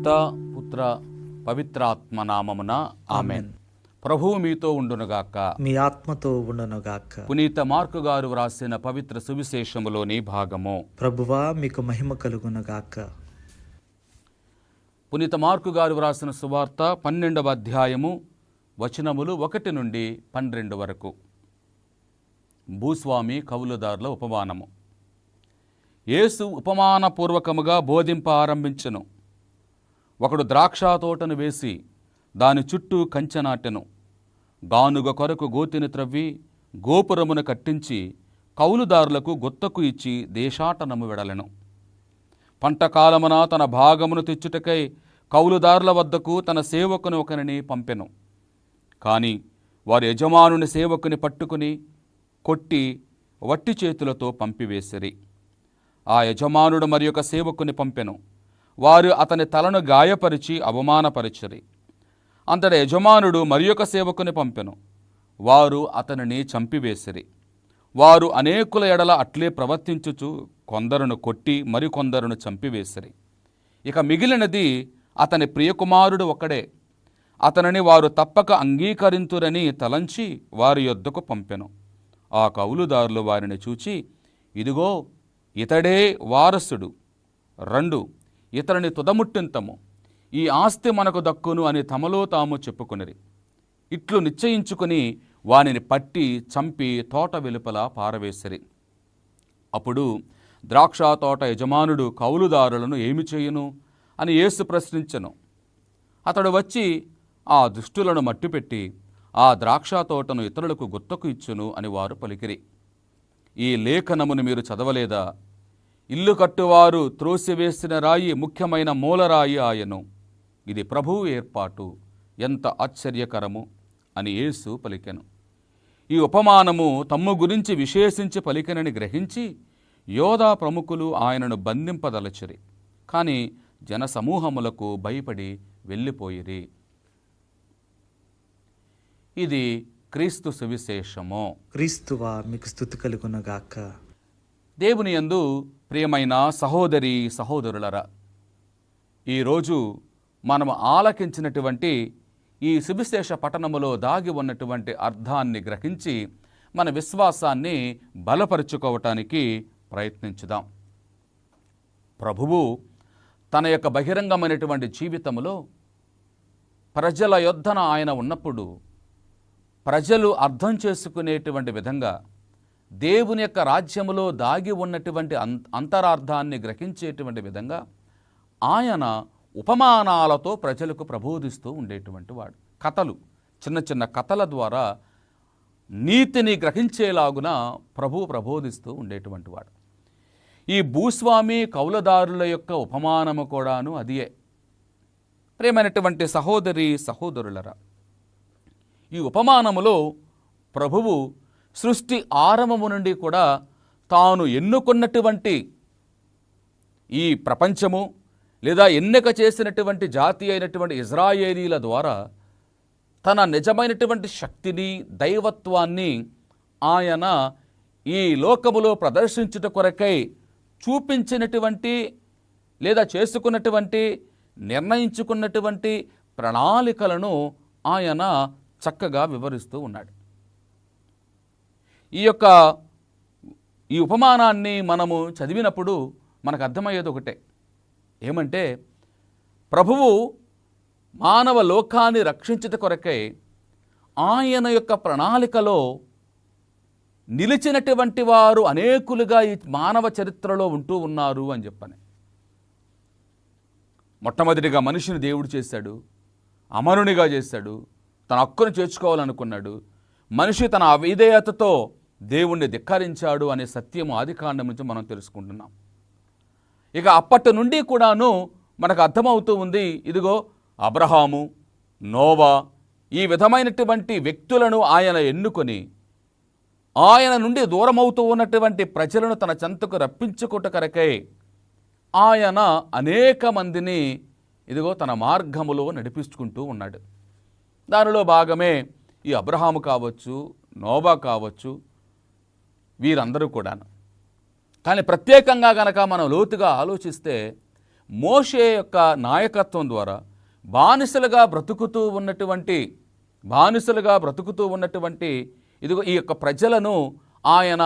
పిత పుత్ర పవిత్రాత్మ నామమున ఆమేన్. ప్రభువు మీతో ఉండునుగాక, మీ ఆత్మతో ఉండునుగాక. పునీత మార్కు గారు వ్రాసిన పవిత్ర సువిశేషములోని భాగము. ప్రభువా మీకు మహిమ కలుగునుగాక. పునీత మార్కు గారు వ్రాసిన సువార్త 12వ అధ్యాయము వచనములు 1 నుండి 12 వరకు. భూస్వామి కౌలుదారుల ఉపమానము. యేసు ఉపమానపూర్వకముగా బోధింప ఆరంభించెను. ఒకడు ద్రాక్ష తోటను వేసి దాని చుట్టూ కంచె నాటెను. గానుగ కొరకు గోతిని త్రవ్వి గోపురమును కట్టించి కౌలుదారులకు గుత్తకు ఇచ్చి దేశాటనము వెడలెను. పంటకాలమున తన భాగమును తెచ్చుటకై కౌలుదారుల వద్దకు తన సేవకుని ఒకరిని పంపెను. కాని వారి యజమానుని సేవకుని పట్టుకుని కొట్టి వట్టి చేతులతో పంపివేసిరి. ఆ యజమానుడు మరి ఒక సేవకుని పంపెను. వారు అతని తలను గాయపరిచి అవమానపరిచిరి. అంతట యజమానుడు మరి ఒక సేవకుని పంపెను. వారు అతనిని చంపివేసిరి. వారు అనేకుల ఎడల అట్లే ప్రవర్తించుచు కొందరును కొట్టి మరికొందరును చంపివేసిరి. ఇక మిగిలినది అతని ప్రియకుమారుడు ఒకడే. అతనిని వారు తప్పక అంగీకరింతురని తలంచి వారి యొద్దకు పంపెను. ఆ కౌలుదారులు వారిని చూచి, ఇదిగో ఇతడే వారసుడు, రండు ఇతనిని తుదముట్టింతము, ఈ ఆస్తి మనకు దక్కును అని తమలో తాము చెప్పుకొనిరి. ఇట్లు నిశ్చయించుకుని వానిని పట్టి చంపి తోట వెలుపల పారవేసిరి. అప్పుడు ద్రాక్ష తోట యజమానుడు కౌలుదారులను ఏమి చేయును అని యేసు ప్రశ్నించెను. అతడు వచ్చి ఆ దుష్టులను మట్టిపెట్టి ఆ ద్రాక్ష తోటను ఇతరులకు గుత్తకు ఇచ్చును అని వారు పలికిరి. ఈ లేఖనమును మీరు చదవలేదా? ఇల్లు కట్టువారు త్రోసివేసిన రాయి ముఖ్యమైన మూలరాయి ఆయను. ఇది ప్రభువు ఏర్పాటు, ఎంత ఆశ్చర్యకరము అని యేసు పలికెను. ఈ ఉపమానము తమ్ము గురించి విశేషించి పలికెనని గ్రహించి యోధా ప్రముఖులు ఆయనను బంధింపదలచిరి. కానీ జనసమూహములకు భయపడి వెళ్ళిపోయిరి. ఇది క్రీస్తు సువిశేషము. క్రీస్తువా మీకు స్తుతి కలుగునుగాక. దేవుని యందు ప్రియమైన సహోదరి సహోదరులరా, ఈరోజు మనము ఆలకించినటువంటి ఈ సువిశేష పఠనములో దాగి ఉన్నటువంటి అర్థాన్ని గ్రహించి మన విశ్వాసాన్ని బలపరుచుకోవటానికి ప్రయత్నించుదాం. ప్రభువు తన యొక్క బహిరంగమైనటువంటి జీవితంలో ప్రజల యొద్దన ఆయన ఉన్నప్పుడు ప్రజలు అర్థం చేసుకునేటువంటి విధంగా దేవుని యొక్క రాజ్యములో దాగి ఉన్నటువంటి అంతరార్థాన్ని గ్రహించేటువంటి విధంగా ఆయన ఉపమానాలతో ప్రజలకు ప్రబోధిస్తూ ఉండేటువంటి వాడు. కథలు, చిన్న చిన్న కథల ద్వారా నీతిని గ్రహించేలాగున ప్రభువు ప్రబోధిస్తూ ఉండేటువంటి వాడు. ఈ భూస్వామి కౌలుదారుల యొక్క ఉపమానము కూడాను అదియే. ప్రియమైనటువంటి సహోదరి సహోదరులరా, ఈ ఉపమానములో ప్రభువు సృష్టి ఆరంభము నుండి కూడా తాను ఎన్నుకున్నటువంటి ఈ ప్రపంచము లేదా ఎన్నిక చేసినటువంటి జాతి అయినటువంటి ఇజ్రాయేలీల ద్వారా తన నిజమైనటువంటి శక్తిని, దైవత్వాన్ని ఆయన ఈ లోకములో ప్రదర్శించుట కొరకై చూపించినటువంటి లేదా చేసుకున్నటువంటి నిర్ణయించుకున్నటువంటి ప్రణాళికలను ఆయన చక్కగా వివరిస్తూ ఉన్నాడు. ఈ ఉపమానాన్ని మనము చదివినప్పుడు మనకు అర్థమయ్యేది ఒకటే, ఏమంటే ప్రభువు మానవ లోకాన్ని రక్షించుట కొరకై ఆయన యొక్క ప్రణాళికలో నిలిచినటువంటి వారు అనేకులుగా ఈ మానవ చరిత్రలో ఉంటూ ఉన్నారు అని చెప్పని. మొట్టమొదటిగా మనిషిని దేవుడు చేశాడు, అమరునిగా చేశాడు, తన హక్కును చేర్చుకోవాలనుకున్నాడు. మనిషి తన అవిధేయతతో దేవుణ్ణి ధిక్కరించాడు అనే సత్యము ఆదికాండం నుంచి మనం తెలుసుకుంటున్నాం. ఇక అప్పటి నుండి కూడాను మనకు అర్థమవుతూ ఉంది, ఇదిగో అబ్రహాము, నోవా ఈ విధమైనటువంటి వ్యక్తులను ఆయన ఎన్నుకొని ఆయన నుండి దూరమవుతూ ఉన్నటువంటి ప్రజలను తన చెంతకు రప్పించుకుట కొరకై ఆయన అనేక మందిని ఇదిగో తన మార్గములో నడిపించుకుంటూ ఉన్నాడు. దానిలో భాగమే ఈ అబ్రహాము కావచ్చు, నోవా కావచ్చు, వీరందరూ కూడాను. కానీ ప్రత్యేకంగా గనక మనం లోతుగా ఆలోచిస్తే మోషే యొక్క నాయకత్వం ద్వారా బానిసలుగా బ్రతుకుతూ ఉన్నటువంటి ఇదిగో ఈ యొక్క ప్రజలను ఆయన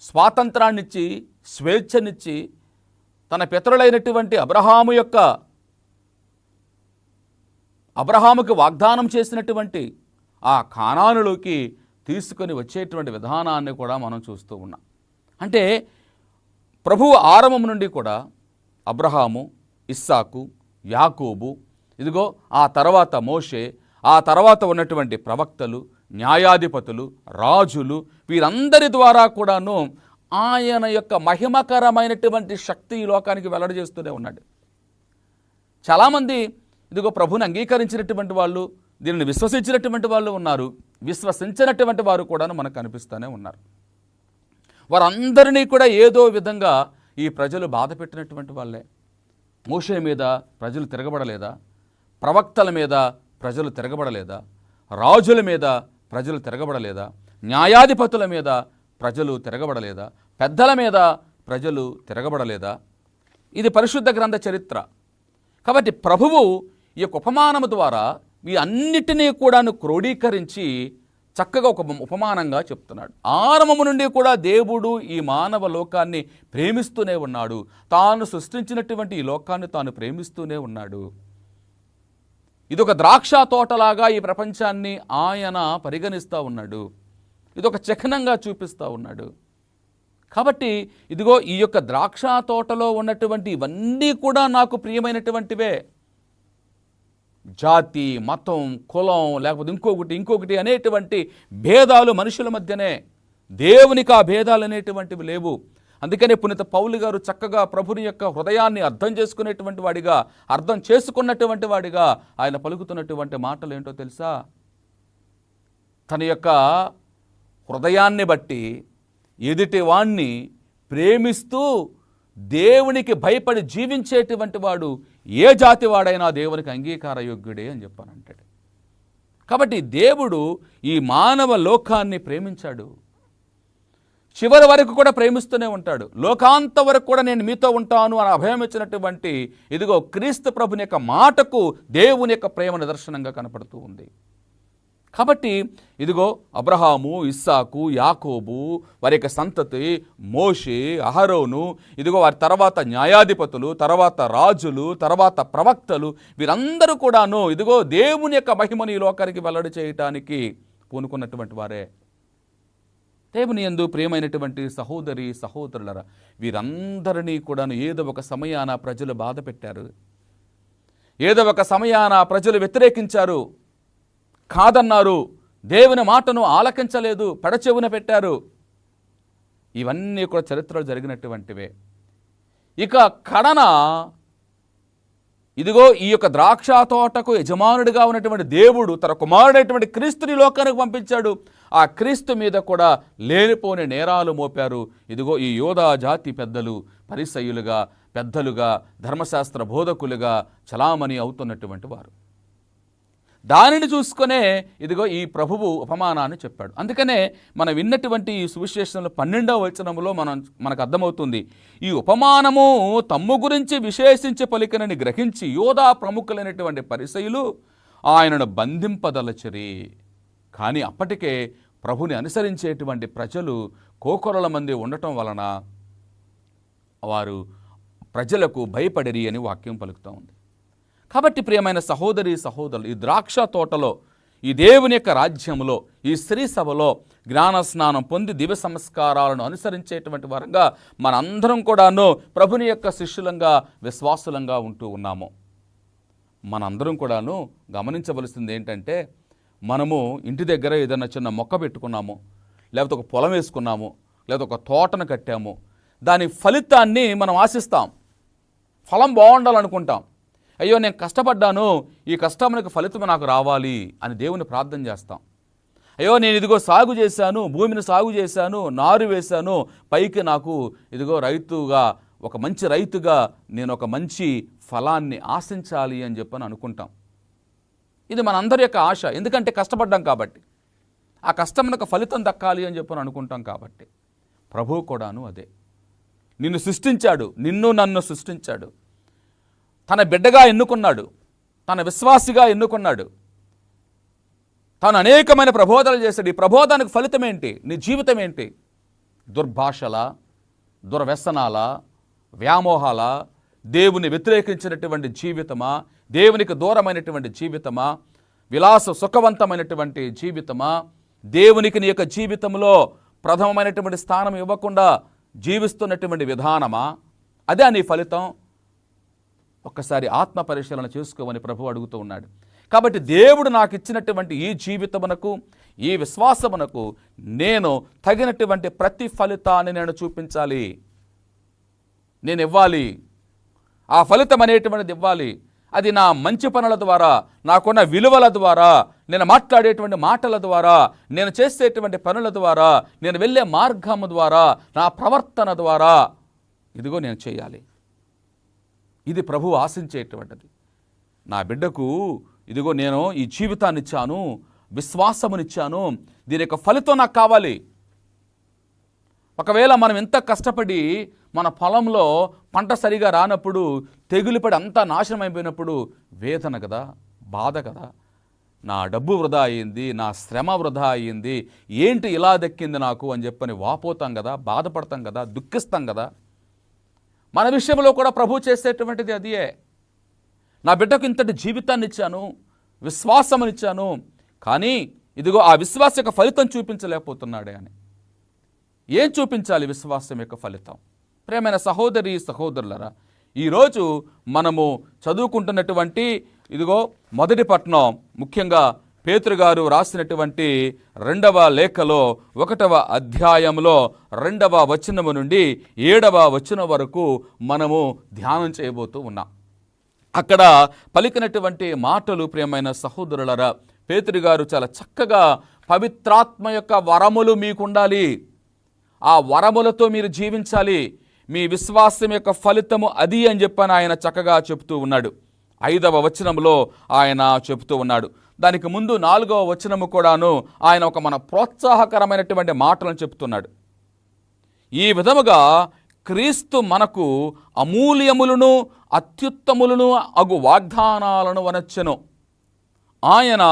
స్వాతంత్రాన్నిచ్చి స్వేచ్ఛనిచ్చి తన పితరులైనటువంటి అబ్రహాముకి వాగ్దానం చేసినటువంటి ఆ కానానులోకి తీసుకొని వచ్చేటువంటి విధానాన్ని కూడా మనం చూస్తూ ఉన్నాం. అంటే ప్రభువు ఆరంభం నుండి కూడా అబ్రహాము, ఇస్సాకు, యాకోబు, ఇదిగో ఆ తర్వాత మోషే, ఆ తర్వాత ఉన్నటువంటి ప్రవక్తలు, న్యాయాధిపతులు, రాజులు, వీరందరి ద్వారా కూడాను ఆయన యొక్క మహిమకరమైనటువంటి శక్తి ఈ లోకానికి వెల్లడిచేస్తూనే ఉన్నాడు. చాలామంది ఇదిగో ప్రభుని అంగీకరించినటువంటి వాళ్ళు, దీనిని విశ్వసించినటువంటి వాళ్ళు ఉన్నారు, విశ్వసించినటువంటి వారు కూడాను మనకు కనిపిస్తూనే ఉన్నారు. వారందరినీ కూడా ఏదో విధంగా ఈ ప్రజలు బాధ పెట్టినటువంటి వాళ్ళే. మోషే మీద ప్రజలు తిరగబడలేదా? ప్రవక్తల మీద ప్రజలు తిరగబడలేదా? రాజుల మీద ప్రజలు తిరగబడలేదా? న్యాయాధిపతుల మీద ప్రజలు తిరగబడలేదా? పెద్దల మీద ప్రజలు తిరగబడలేదా? ఇది పరిశుద్ధ గ్రంథ చరిత్ర. కాబట్టి ప్రభువు ఈ యొక్క ఉపమానము ద్వారా ఈ అన్నిటినీ కూడాను క్రోడీకరించి చక్కగా ఒక ఉపమానంగా చెప్తున్నాడు. ఆరంభము నుండి కూడా దేవుడు ఈ మానవ లోకాన్ని ప్రేమిస్తూనే ఉన్నాడు. తాను సృష్టించినటువంటి ఈ లోకాన్ని తాను ప్రేమిస్తూనే ఉన్నాడు. ఇదొక ద్రాక్ష తోటలాగా ఈ ప్రపంచాన్ని ఆయన పరిగణిస్తూ ఉన్నాడు. ఇదొక చిహ్నంగా చూపిస్తూ ఉన్నాడు. కాబట్టి ఇదిగో ఈ యొక్క ద్రాక్ష తోటలో ఉన్నటువంటి ఇవన్నీ కూడా నాకు ప్రియమైనటువంటివే. జాతి, మతం, కులం, లేకపోతే ఇంకొకటి అనేటువంటి భేదాలు మనుషుల మధ్యనే. దేవునికి ఆ భేదాలు అనేటువంటివి లేవు. అందుకనే పునీత పౌలు గారు చక్కగా ప్రభుని యొక్క హృదయాన్ని అర్థం చేసుకున్నటువంటి వాడిగా ఆయన పలుకుతున్నటువంటి మాటలు ఏంటో తెలుసా? తన యొక్క హృదయాన్ని బట్టి ఎదుటి వాణ్ణి ప్రేమిస్తూ దేవునికి భయపడి జీవించేటువంటి వాడు ఏ జాతి వాడైనా దేవునికి అంగీకారయోగ్యుడే అని చెప్పానంటాడు. కాబట్టి దేవుడు ఈ మానవ లోకాన్ని ప్రేమించాడు. చివరి వరకు కూడా ప్రేమిస్తూనే ఉంటాడు. లోకాంత వరకు కూడా నేను మీతో ఉంటాను అని అభయం ఇచ్చినటువంటి ఇదిగో క్రీస్తు ప్రభుని యొక్క మాటకు దేవుని యొక్క ప్రేమ నిదర్శనంగా కనపడుతూ ఉంది. కాబట్టి ఇదిగో అబ్రహాము, ఇస్సాకు, యాకోబు, వారి యొక్క సంతతి, మోషే, అహరోను, ఇదిగో వారి తర్వాత న్యాయాధిపతులు, తర్వాత రాజులు, తర్వాత ప్రవక్తలు, వీరందరూ కూడాను ఇదిగో దేవుని యొక్క మహిమని ఈ లోకానికి వెల్లడి చేయటానికి పూనుకున్నటువంటి వారే. దేవుని యందు ప్రియమైనటువంటి సహోదరి సహోదరులరా, వీరందరినీ కూడాను ఏదో ఒక సమయాన ప్రజలు బాధ పెట్టారు. ఏదో ఒక సమయాన ప్రజలు వ్యతిరేకించారు, కాదన్నారు, దేవుని మాటను ఆలకించలేదు, పెడచెవున పెట్టారు. ఇవన్నీ కూడా చరిత్రలో జరిగినటువంటివే. ఇక కడన ఇదిగో ఈ యొక్క ద్రాక్ష తోటకు యజమానుడిగా ఉన్నటువంటి దేవుడు తన కుమారుడైనటువంటి క్రీస్తుని లోకానికి పంపించాడు. ఆ క్రీస్తు మీద కూడా లేనిపోని నేరాలు మోపారు. ఇదిగో ఈ యోధా జాతి పెద్దలు పరిసయ్యులుగా, పెద్దలుగా, ధర్మశాస్త్ర బోధకులుగా చలామణి అవుతున్నటువంటి వారు. దానిని చూసుకునే ఇదిగో ఈ ప్రభువు ఉపమానాన్ని చెప్పాడు. అందుకనే మనం విన్నటువంటి ఈ సువిశేషంలో 12వ వచనంలో మనకు అర్థమవుతుంది, ఈ ఉపమానము తమ్ము గురించి విశేషించి పలికనని గ్రహించి యోధా ప్రముఖులైనటువంటి పరిసయ్యులు ఆయనను బంధింపదలచరి. కానీ అప్పటికే ప్రభుని అనుసరించేటువంటి ప్రజలు కోకొరల మంది ఉండటం వలన వారు ప్రజలకు భయపడిరి అని వాక్యం పలుకుతూ ఉంది. కాబట్టి ప్రియమైన సహోదరి సహోదరులు, ఈ ద్రాక్ష తోటలో, ఈ దేవుని యొక్క రాజ్యంలో, ఈ స్త్రీ సభలో జ్ఞాన స్నానం పొంది దివ్య సంస్కారాలను అనుసరించేటువంటి వారంగా మనందరం కూడాను ప్రభుని యొక్క శిష్యులంగా, విశ్వాసులంగా ఉంటూ ఉన్నాము. మనందరం కూడాను గమనించవలసింది ఏంటంటే, మనము ఇంటి దగ్గర ఏదైనా చిన్న మొక్క పెట్టుకున్నాము, లేకపోతే ఒక పొలం వేసుకున్నాము, లేకపోతే ఒక తోటను కట్టాము, దాని ఫలితాన్ని మనం ఆశిస్తాం. ఫలం బాగుండాలనుకుంటాం. అయ్యో నేను కష్టపడ్డాను, ఈ కష్టమునకు ఫలితం నాకు రావాలి అని దేవుని ప్రార్థన చేస్తాం. అయ్యో నేను ఇదిగో సాగు చేశాను, భూమిని సాగు చేశాను, నారు వేశాను, పైకి నాకు ఇదిగో రైతుగా, ఒక మంచి రైతుగా నేను ఒక మంచి ఫలాన్ని ఆశించాలి అని చెప్పని అనుకుంటాం. ఇది మనందరి యొక్క ఆశ. ఎందుకంటే కష్టపడ్డాం కాబట్టి, ఆ కష్టమునకు ఫలితం దక్కాలి అని చెప్పని అనుకుంటాం కాబట్టి. ప్రభువు కూడాను అదే. నిన్ను సృష్టించాడు, నిన్ను నన్ను సృష్టించాడు. తన బిడ్డగా ఎన్నుకున్నాడు, తన విశ్వాసిగా ఎన్నుకున్నాడు. తాను అనేకమైన ప్రబోధనలు చేశాడు. ఈ ప్రబోధానికి ఫలితం ఏంటి? నీ జీవితం ఏంటి? దుర్భాషల, దుర్వ్యసనాల, వ్యామోహాల, దేవుని వ్యతిరేకించినటువంటి జీవితమా, దేవునికి దూరమైనటువంటి జీవితమా, విలాస సుఖవంతమైనటువంటి జీవితమా, దేవునికి నీ యొక్క జీవితంలో ప్రథమమైనటువంటి స్థానం ఇవ్వకుండా జీవిస్తున్నటువంటి విధానమా? అదే నీ ఫలితం. ఒక్కసారి ఆత్మ పరిశీలన చేసుకోమని ప్రభువు అడుగుతూ ఉన్నాడు. కాబట్టి దేవుడు నాకు ఇచ్చినటువంటి ఈ జీవితమునకు, ఈ విశ్వాసమునకు నేను తగినటువంటి ప్రతి ఫలితాన్ని నేను చూపించాలి, నేను ఇవ్వాలి. ఆ ఫలితం అనేటువంటిది ఇవ్వాలి. అది నా మంచి పనుల ద్వారా, నాకున్న విలువల ద్వారా, నేను మాట్లాడేటువంటి మాటల ద్వారా, నేను చేసేటువంటి పనుల ద్వారా, నేను వెళ్ళే మార్గం ద్వారా, నా ప్రవర్తన ద్వారా ఇదిగో నేను చేయాలి. ఇది ప్రభువు ఆశించేటువంటిది. నా బిడ్డకు ఇదిగో నేను ఈ జీవితాన్ని ఇచ్చాను, విశ్వాసమునిచ్చాను, దీని యొక్క ఫలితం నాకు కావాలి. ఒకవేళ మనం ఎంత కష్టపడి మన పొలంలో పంట సరిగా రానప్పుడు, తెగులుపడి అంతా నాశనం అయిపోయినప్పుడు వేదన కదా, బాధ కదా, నా డబ్బు వృధా అయ్యింది, నా శ్రమ వృధా అయ్యింది, ఏంటి ఇలా దక్కింది నాకు అని చెప్పని వాపోతాం కదా, బాధపడతాం కదా, దుఃఖిస్తాం కదా. మన విషయంలో కూడా ప్రభు చేసేటువంటిది అదే. నా బిడ్డకు ఇంతటి జీవితాన్ని ఇచ్చాను, విశ్వాసమునిచ్చాను, కానీ ఇదిగో ఆ విశ్వాసం యొక్క ఫలితం చూపించలేకపోతున్నాడే అని. ఏం చూపించాలి విశ్వాసం యొక్క ఫలితం? ప్రియమైన సహోదరి సహోదరులరా, ఈరోజు మనము చదువుకుంటున్నటువంటి ఇదిగో మొదటి పట్టణం, ముఖ్యంగా పేతురు గారు రాసినటువంటి 2వ లేఖలో 1వ అధ్యాయంలో 2వ వచనము నుండి 7వ వచనం వరకు మనము ధ్యానం చేయబోతూ ఉన్నాం. అక్కడ పలికినటువంటి మాటలు ప్రియమైన సహోదరులరా, పేతురు గారు చాలా చక్కగా పవిత్రాత్మ యొక్క వరములు మీకుండాలి, ఆ వరములతో మీరు జీవించాలి, మీ విశ్వాసం యొక్క ఫలితము అది అని చెప్పని ఆయన చక్కగా చెప్తూ ఉన్నాడు. 5వ వచనంలో ఆయన చెప్తూ ఉన్నాడు. దానికి ముందు 4వ వచనము కూడాను ఆయన ఒక మన ప్రోత్సాహకరమైనటువంటి మాటలను చెప్తున్నాడు. ఈ విధముగా క్రీస్తు మనకు అమూల్యములను అత్యుత్తములను అగు వాగ్దానాలను వనచ్చెను. ఆయన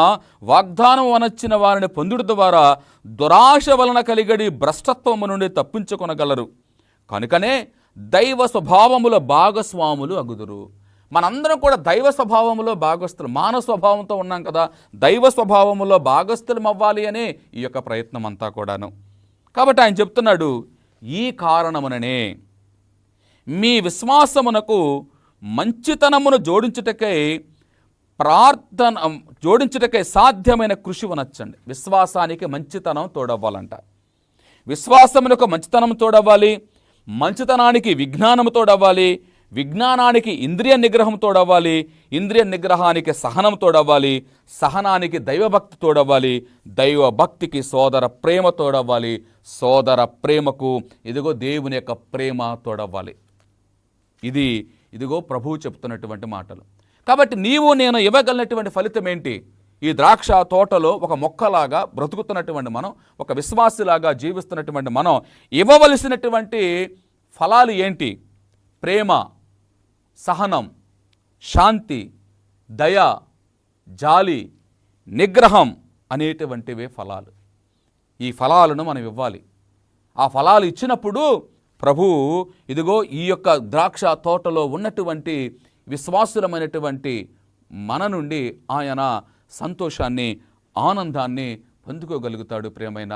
వాగ్దానం వనచ్చిన వారిని పొందుట ద్వారా దురాశ వలన కలిగడి భ్రష్టత్వము నుండి తప్పించుకొనగలరు. కనుకనే దైవ స్వభావముల భాగస్వాములు అగుదురు. మనందరం కూడా దైవ స్వభావములో భాగస్థులు, మానవ స్వభావంతో ఉన్నాం కదా, దైవ స్వభావములో భాగస్థులం అవ్వాలి అనే ఈ యొక్క ప్రయత్నం అంతా కూడాను. కాబట్టి ఆయన చెప్తున్నాడు, ఈ కారణముననే మీ విశ్వాసమునకు మంచితనమును జోడించుటకై సాధ్యమైన కృషి వనచ్చండి. విశ్వాసానికి మంచితనం తోడవ్వాలంట. విశ్వాసమునకు మంచితనం తోడవ్వాలి, మంచితనానికి విజ్ఞానము తోడవ్వాలి, విజ్ఞానానికి ఇంద్రియ నిగ్రహం తోడవ్వాలి, ఇంద్రియ నిగ్రహానికి సహనం తోడవ్వాలి, సహనానికి దైవభక్తి తోడవ్వాలి, దైవభక్తికి సోదర ప్రేమ తోడవ్వాలి, సోదర ప్రేమకు ఇదిగో దేవుని యొక్క ప్రేమ తోడవ్వాలి. ఇదిగో ప్రభువు చెప్తున్నటువంటి మాటలు. కాబట్టి నీవు నేను ఇవ్వగలిగినటువంటి ఫలితం ఏంటి? ఈ ద్రాక్ష తోటలో ఒక మొక్కలాగా బ్రతుకుతున్నటువంటి మనం, ఒక విశ్వాసిలాగా జీవిస్తున్నటువంటి మనం ఇవ్వవలసినటువంటి ఫలాలు ఏంటి? ప్రేమ, సహనం, శాంతి, దయ, జాలి, నిగ్రహం అనేటువంటివే ఫలాలు. ఈ ఫలాలను మనం ఇవ్వాలి. ఆ ఫలాలు ఇచ్చినప్పుడు ప్రభువు ఇదిగో ఈ యొక్క ద్రాక్ష తోటలో ఉన్నటువంటి విశ్వాసులమైనటువంటి మన నుండి ఆయన సంతోషాన్ని, ఆనందాన్ని పొందుకోగలుగుతాడు. ప్రియమైన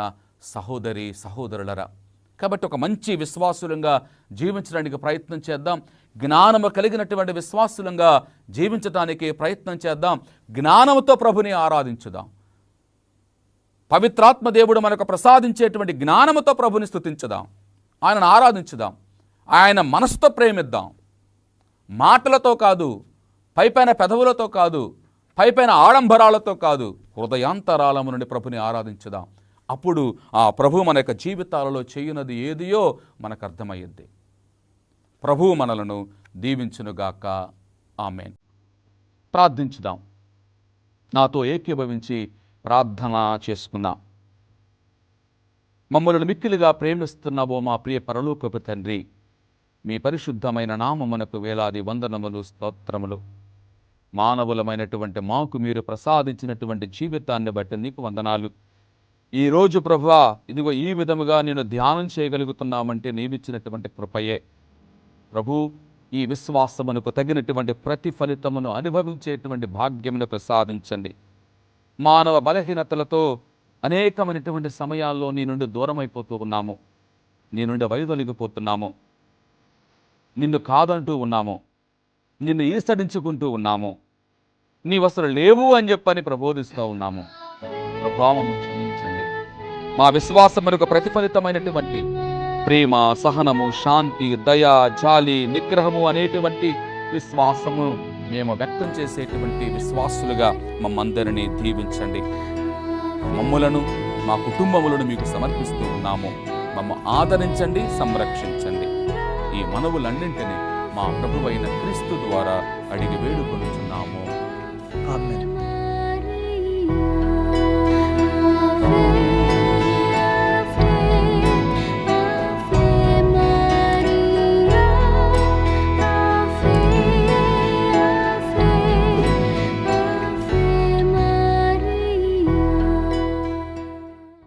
సహోదరి సహోదరులరా, కాబట్టి ఒక మంచి విశ్వాసులంగా జీవించడానికి ప్రయత్నం చేద్దాం. జ్ఞానము కలిగినటువంటి విశ్వాసులంగా జీవించడానికి ప్రయత్నం చేద్దాం. జ్ఞానముతో ప్రభుని ఆరాధించుదాం. పవిత్రాత్మ దేవుడు మనకు ప్రసాదించేటువంటి జ్ఞానముతో ప్రభుని స్తుతించుదాం, ఆయనను ఆరాధించుదాం, ఆయన మనసుతో ప్రేమిద్దాం. మాటలతో కాదు, పైపైన పెదవులతో కాదు, పైపైన ఆడంబరాలతో కాదు, హృదయాంతరాలము నుండి ప్రభుని ఆరాధించుదాం. అప్పుడు ఆ ప్రభు మన యొక్క జీవితాలలో చేయునది ఏదియో మనకు అర్థమయ్యింది. ప్రభువు మనలను దీవించునుగాక. ఆమేన్. ప్రార్థించుదాం. నాతో ఏకీభవించి ప్రార్థన చేసుకుందాం. మమ్మల్ని మిక్కిలిగా ప్రేమిస్తున్నావో మా ప్రియ పరలోకపు తండ్రి, మీ పరిశుద్ధమైన నామమునకు వేలాది వందనములు, స్తోత్రములు. మానవులమైనటువంటి మాకు మీరు ప్రసాదించినటువంటి జీవితాన్ని బట్టి నీకు వందనాలు. ఈరోజు ప్రభువా, ఇదిగో ఈ విధముగా నేను ధ్యానం చేయగలుగుతున్నామంటే నీవిచ్చినటువంటి కృపయే. ప్రభు, ఈ విశ్వాసమునకు తగినటువంటి ప్రతిఫలితమును అనుభవించేటువంటి భాగ్యమును ప్రసాదించండి. మానవ బలహీనతలతో అనేకమైనటువంటి సమయాల్లో నీ నుండి దూరమైపోతూ ఉన్నాము, నీ నుండి వైదొలిగిపోతున్నాము, నిన్ను కాదంటూ ఉన్నాము, నిన్ను ఈసడించుకుంటూ ఉన్నాము, నీవు అసలు లేవు అని చెప్పని ప్రబోధిస్తూ ఉన్నాము. ప్రభావం క్షమించండి. మా విశ్వాసమునకు ప్రతిఫలితమైనటువంటి ప్రేమ, సహనము, శాంతి, దయ, జాలి, నిగ్రహము అనేటువంటి విశ్వాసము మేము వ్యక్తం చేసేటువంటి విశ్వాసులుగా మమ్మందరినీ దీవించండి. మమ్ములను, మా కుటుంబములను మీకు సమర్పిస్తూ ఉన్నాము. మమ్మ ఆదరించండి, సంరక్షించండి. ఈ మనవులన్నింటినీ మా ప్రభువైన క్రీస్తు ద్వారా అడిగి వేడుకొనుచున్నాము. ఆమేన్.